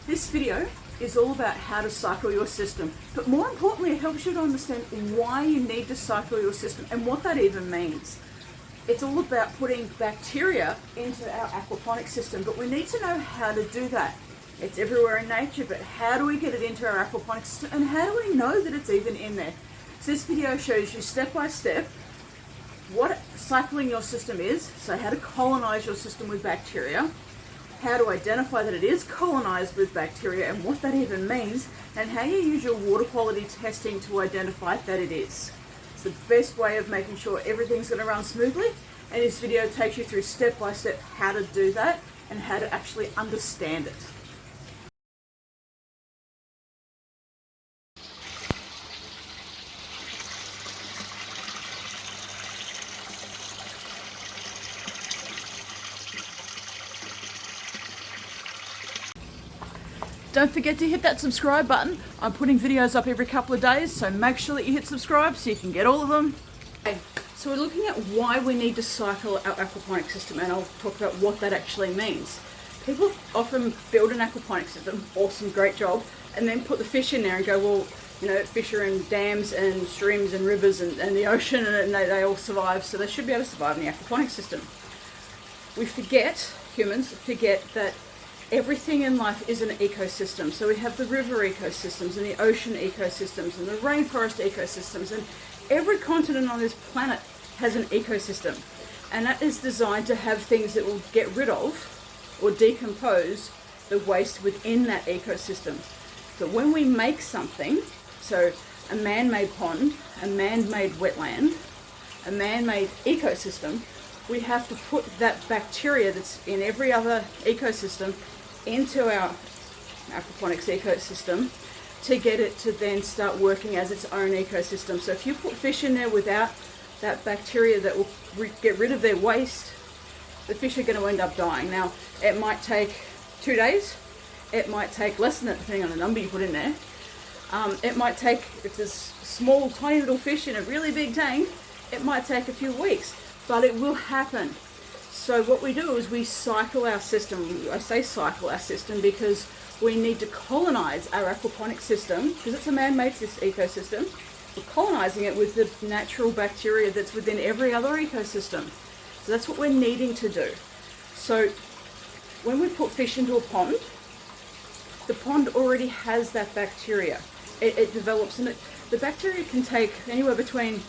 This video is all about how to cycle your system, but more importantly, it helps you to understand why you need to cycle your system and what that even means. It's all about putting bacteria into our aquaponics system, but we need to know how to do that. It's everywhere in nature, but how do we get it into our aquaponics system, and how do we know that it's even in there? So this video shows you step by step what cycling your system is, so how to colonize your system with bacteria, how to identify that it is colonized with bacteria and what that even means, and how you use your water quality testing to identify that it is. It's the best way of making sure everything's going to run smoothly, and this video takes you through step by step how to do that and how to actually understand it. Don't forget to hit that subscribe button. I'm putting videos up every couple of days, so make sure that you hit subscribe so you can get all of them. Okay, so we're looking at why we need to cycle our aquaponics system, and I'll talk about what that actually means. People often build an aquaponics system, awesome, great job, and then put the fish in there and go, well, you know, fish are in dams and streams and rivers and the ocean, and they all survive, so they should be able to survive in the aquaponics system. We forget, humans forget, that everything in life is an ecosystem. So we have the river ecosystems and the ocean ecosystems and the rainforest ecosystems, and every continent on this planet has an ecosystem. And that is designed to have things that will get rid of or decompose the waste within that ecosystem. So when we make something, so a man-made pond, a man-made wetland, a man-made ecosystem, we have to put that bacteria that's in every other ecosystem into our aquaponics ecosystem to get it to then start working as its own ecosystem. So if you put fish in there without that bacteria that will get rid of their waste, the fish are going to end up dying. Now, it might take 2 days, it might take less than that depending on the number you put in there. It might take, if there's small tiny little fish in a really big tank, it might take a few weeks, but it will happen. So what we do is we cycle our system. I say cycle our system because we need to colonize our aquaponic system, because it's a man-made ecosystem. We're colonizing it with the natural bacteria that's within every other ecosystem. So that's what we're needing to do. So when we put fish into a pond, the pond already has that bacteria. It develops, and the bacteria can take anywhere between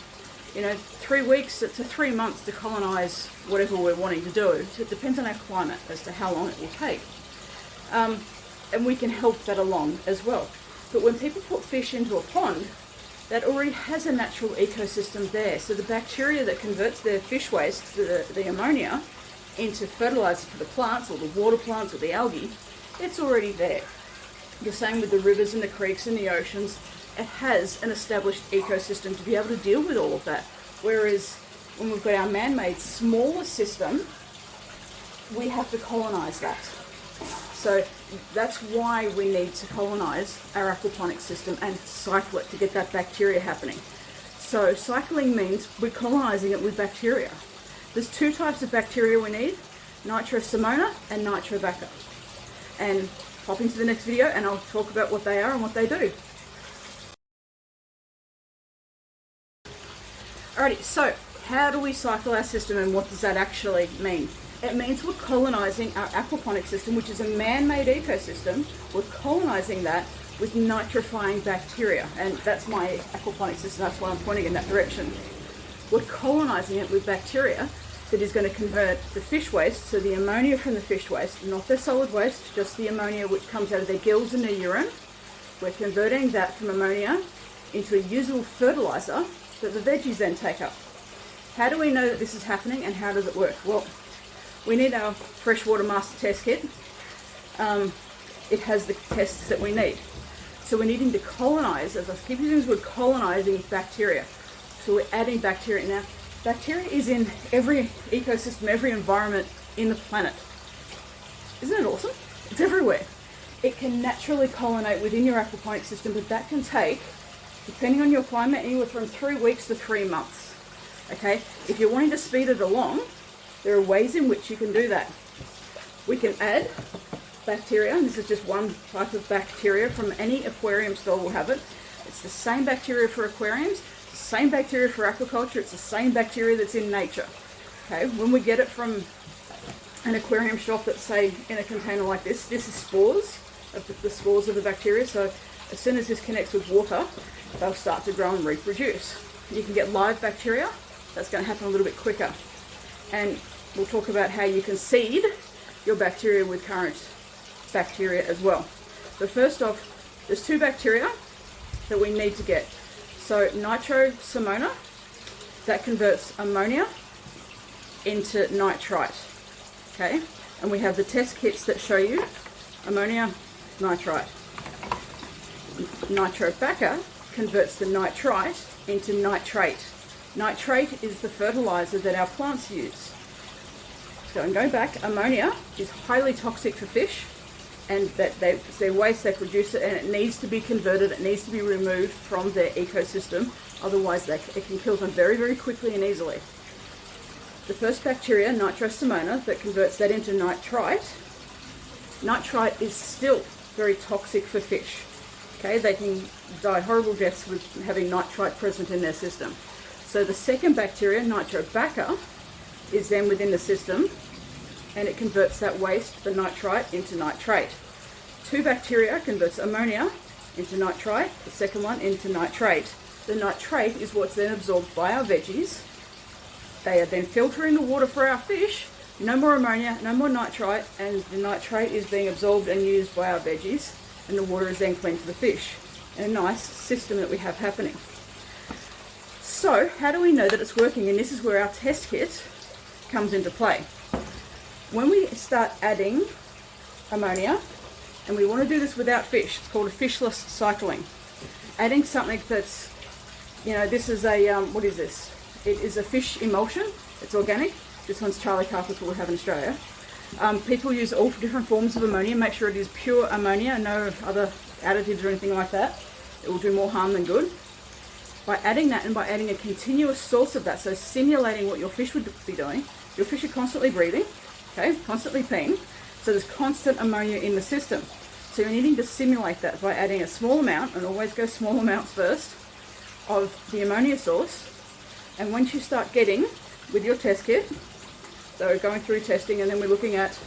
3 weeks to 3 months to colonize whatever we're wanting to do. So it depends on our climate as to how long it will take. And we can help that along as well. But when people put fish into a pond, that already has a natural ecosystem there. So the bacteria that converts their fish waste, the ammonia, into fertilizer for the plants or the water plants or the algae, it's already there. The same with the rivers and the creeks and the oceans. It has an established ecosystem to be able to deal with all of that. Whereas when we've got our man-made smaller system, we have to colonize that. So that's why we need to colonize our aquaponics system and cycle it to get that bacteria happening. So cycling means we're colonizing it with bacteria. There's 2 types of bacteria we need, Nitrosomona and Nitrobacter. And hop into the next video and I'll talk about what they are and what they do. Alrighty, so how do we cycle our system and what does that actually mean? It means we're colonizing our aquaponic system, which is a man-made ecosystem. We're colonizing that with nitrifying bacteria, and that's my aquaponic system, that's why I'm pointing in that direction. We're colonizing it with bacteria that is going to convert the fish waste, so the ammonia from the fish waste, not their solid waste, just the ammonia which comes out of their gills and their urine. We're converting that from ammonia into a usable fertilizer that the veggies then take up. How do we know that this is happening and how does it work? Well, we need our freshwater master test kit. It has the tests that we need. So we're needing to colonize, as I keep using this word, colonizing bacteria. So we're adding bacteria. Now, bacteria is in every ecosystem, every environment in the planet. Isn't it awesome? It's everywhere. It can naturally colonate within your aquaponic system, but that can take, depending on your climate, anywhere from 3 weeks to 3 months. Okay? If you're wanting to speed it along, there are ways in which you can do that. We can add bacteria, and this is just one type of bacteria from any aquarium store will have it. It's the same bacteria for aquariums, it's the same bacteria for aquaculture, it's the same bacteria that's in nature. Okay, when we get it from an aquarium shop that's, say, in a container like this, this is spores, the spores of the bacteria, so as soon as this connects with water, they'll start to grow and reproduce. You can get live bacteria, that's going to happen a little bit quicker. And we'll talk about how you can seed your bacteria with current bacteria as well. So first off, there's two bacteria that we need to get. So Nitrosomona, that converts ammonia into nitrite. Okay, and we have the test kits that show you ammonia, nitrite. Nitrobacter converts the nitrite into nitrate. Nitrate is the fertilizer that our plants use. So, and going back, ammonia is highly toxic for fish, and that their waste, they produce it, and it needs to be converted, it needs to be removed from their ecosystem, otherwise it can kill them very, very quickly and easily. The first bacteria, Nitrosomona, that converts that into nitrite, nitrite is still very toxic for fish. Okay, they can die horrible deaths with having nitrite present in their system. So the second bacteria, Nitrobacter, is then within the system, and it converts that waste, the nitrite, into nitrate. Two bacteria converts ammonia into nitrite, the second one into nitrate. The nitrate is what's then absorbed by our veggies. They are then filtering the water for our fish. No more ammonia, no more nitrite, and the nitrate is being absorbed and used by our veggies, and the water is then clean for the fish. And a nice system that we have happening. So, how do we know that it's working? And this is where our test kit comes into play. When we start adding ammonia, and we want to do this without fish, it's called a fishless cycling. Adding something that's, this is a, what is this? It is a fish emulsion. It's organic. This one's Charlie Carpet's what we have in Australia. People use all different forms of ammonia. Make sure it is pure ammonia, no other additives or anything like that. It will do more harm than good. By adding that and by adding a continuous source of that, so simulating what your fish would be doing, your fish are constantly breathing, okay, constantly peeing, so there's constant ammonia in the system. So you're needing to simulate that by adding a small amount, and always go small amounts first, of the ammonia source. And once you start getting, with your test kit, so we're going through testing and then we're looking at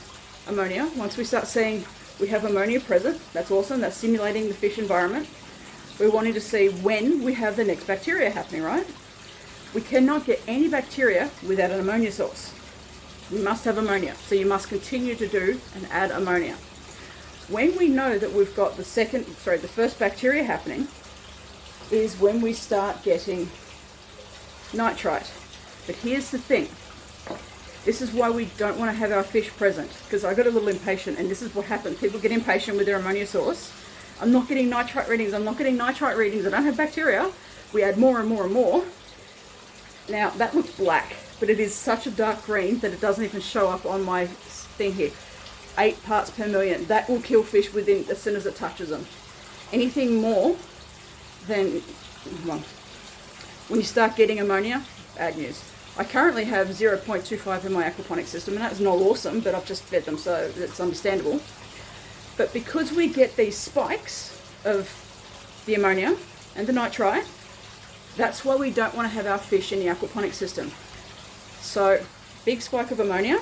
ammonia. Once we start seeing we have ammonia present, that's awesome, that's simulating the fish environment. We're wanting to see when we have the next bacteria happening, right? We cannot get any bacteria without an ammonia source. We must have ammonia, so you must continue to do and add ammonia. When we know that we've got the first bacteria happening, is when we start getting nitrite. But here's the thing. This is why we don't want to have our fish present, because I got a little impatient, and this is what happens. People get impatient with their ammonia source. I'm not getting nitrite readings, I don't have bacteria. We add more and more and more. Now, that looks black, but it is such a dark green that it doesn't even show up on my thing here. 8 parts per million. That will kill fish as soon as it touches them. Anything more than, well, when you start getting ammonia, bad news. I currently have 0.25 in my aquaponics system, and that's not awesome, but I've just fed them, so it's understandable. But because we get these spikes of the ammonia and the nitrite, that's why we don't want to have our fish in the aquaponics system. So, big spike of ammonia,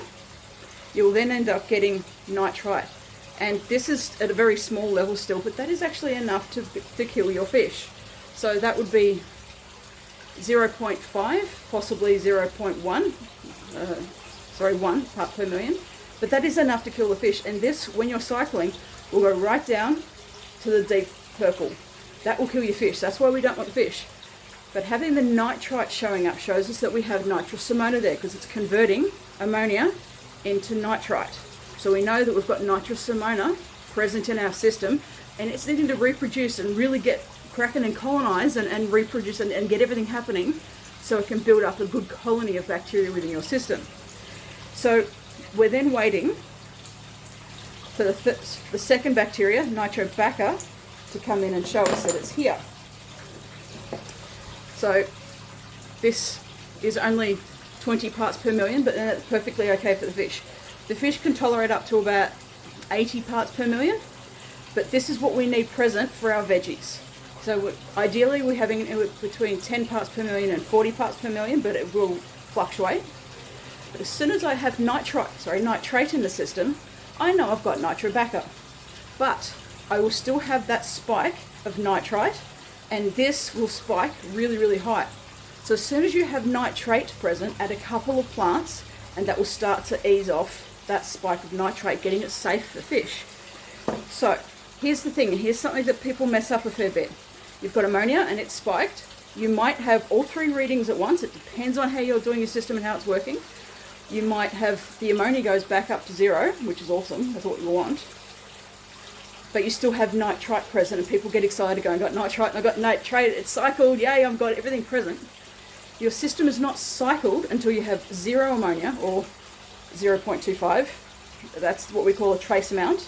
you will then end up getting nitrite. And this is at a very small level still, but that is actually enough to kill your fish. So that would be 0.5, possibly 0.1, 1 part per million. But that is enough to kill the fish, and this, when you're cycling, will go right down to the deep purple. That will kill your fish. That's why we don't want the fish. But having the nitrite showing up shows us that we have Nitrosomona there, because it's converting ammonia into nitrite. So we know that we've got Nitrosomona present in our system, and it's needing to reproduce and really get cracking and colonize and reproduce and get everything happening so it can build up a good colony of bacteria within your system. So we're then waiting for the second bacteria, Nitrobacter, to come in and show us that it's here. So this is only 20 parts per million, but then it's perfectly okay for the fish. The fish can tolerate up to about 80 parts per million, but this is what we need present for our veggies. So ideally we're having it between 10 parts per million and 40 parts per million, but it will fluctuate. But as soon as I have nitrate in the system, I know I've got Nitrobacter. But I will still have that spike of nitrite, and this will spike really, really high. So as soon as you have nitrate present, add a couple of plants, and that will start to ease off that spike of nitrate, getting it safe for fish. So here's the thing, and here's something that people mess up a fair bit. You've got ammonia and it's spiked. You might have all three readings at once. It depends on how you're doing your system and how it's working. You might have the ammonia goes back up to 0, which is awesome, that's what you want. But you still have nitrite present, and people get excited going, I've got nitrite and I've got nitrate, it's cycled, yay, I've got everything present. Your system is not cycled until you have 0 ammonia, or 0.25, that's what we call a trace amount,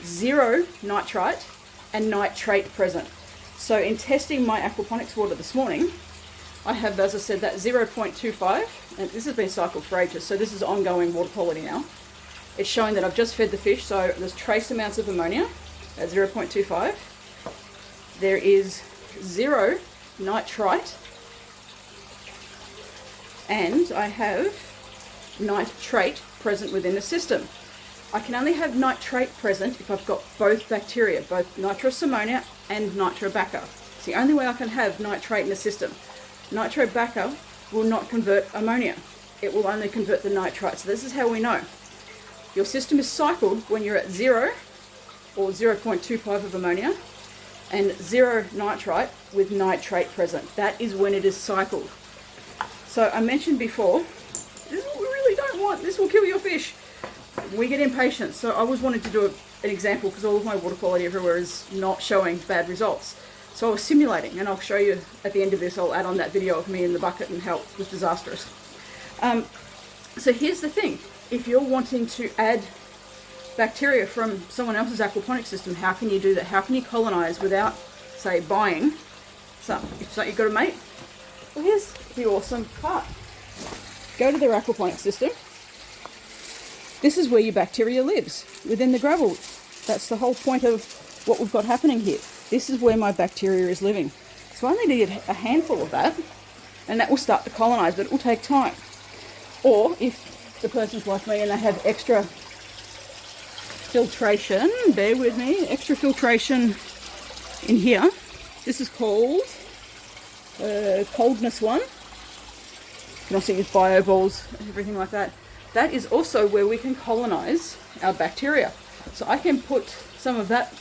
0 nitrite, and nitrate present. So in testing my aquaponics water this morning, I have, as I said, that 0.25, and this has been cycled for ages, so this is ongoing water quality now. It's showing that I've just fed the fish, so there's trace amounts of ammonia at 0.25. There is 0 nitrite, and I have nitrate present within the system. I can only have nitrate present if I've got both bacteria, both Nitrosomona and Nitrobacter. It's the only way I can have nitrate in the system. Nitrobacter will not convert ammonia. It will only convert the nitrite. So this is how we know. Your system is cycled when you're at 0 or 0.25 of ammonia and 0 nitrite with nitrate present. That is when it is cycled. So I mentioned before, this is what we really don't want. This will kill your fish. We get impatient. So I always wanted to do an example because all of my water quality everywhere is not showing bad results. So I was simulating, and I'll show you at the end of this, I'll add on that video of me in the bucket and how it was disastrous. So here's the thing. If you're wanting to add bacteria from someone else's aquaponic system, how can you do that? How can you colonize without, say, buying some? If you've got a mate, well, here's the awesome part. Go to their aquaponic system. This is where your bacteria lives, within the gravel. That's the whole point of what we've got happening here. This is where my bacteria is living. So I only need a handful of that, and that will start to colonize, but it will take time. Or if the person's like me and they have extra filtration, bear with me, extra filtration in here. This is called coldness 1. You can also use bio balls and everything like that. That is also where we can colonize our bacteria. So I can put some of that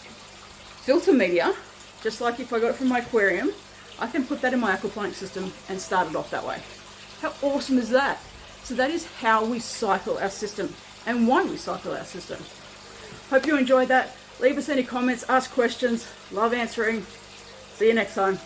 filter media, just like if I got it from my aquarium, I can put that in my aquaponic system and start it off that way. How awesome is that? So that is how we cycle our system, and why we cycle our system. Hope you enjoyed that. Leave us any comments, ask questions. Love answering. See you next time.